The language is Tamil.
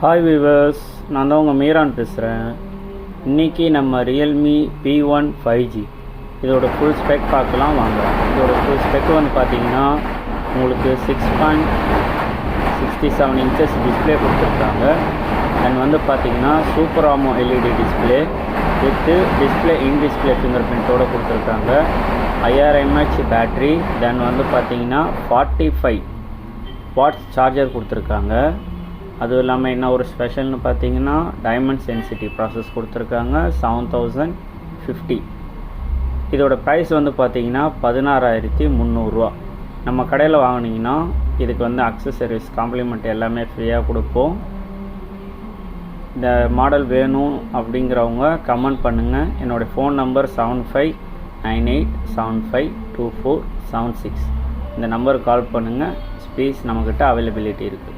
ஹாய் வியூவர்ஸ், நான் தான் உங்கள் மீரான் பேசுகிறேன். இன்றைக்கி நம்ம ரியல்மி P1 5G இதோட ஃபுல் ஸ்பெக் பார்க்கலாம் வாங்க. இதோட ஃபுல் ஸ்பெக் வந்து பார்த்தீங்கன்னா உங்களுக்கு 6.67 இன்ச்சஸ் டிஸ்பிளே கொடுத்துருக்காங்க. அண்ட் வந்து பார்த்தீங்கன்னா super AMOLED display with display in display finger பிரிண்ட்டோடு கொடுத்துருக்காங்க. 5000 mAh பேட்ரி. தென் வந்து பார்த்தீங்கன்னா 45 வாட்ஸ் சார்ஜர் கொடுத்துருக்காங்க. அதுவும் இல்லாமல் என்ன ஒரு ஸ்பெஷல்னு பார்த்தீங்கன்னா டைமண்ட் சென்சிட்டி ப்ராசஸ் கொடுத்துருக்காங்க 7050. இதோட ப்ரைஸ் வந்து பார்த்தீங்கன்னா 16300 ரூபா. நம்ம கடையில் வாங்கினீங்கன்னா இதுக்கு வந்து அக்சசரிஸ் காம்ப்ளிமெண்ட் எல்லாமே ஃப்ரீயாக கொடுப்போம். இந்த மாடல் வேணும் அப்படிங்கிறவங்க கமெண்ட் பண்ணுங்கள். என்னோடய ஃபோன் நம்பர் 7598752476. இந்த நம்பருக்கு கால் பண்ணுங்கள். ஸ்பேஸ் நம்மக்கிட்ட அவைலபிலிட்டி இருக்குது.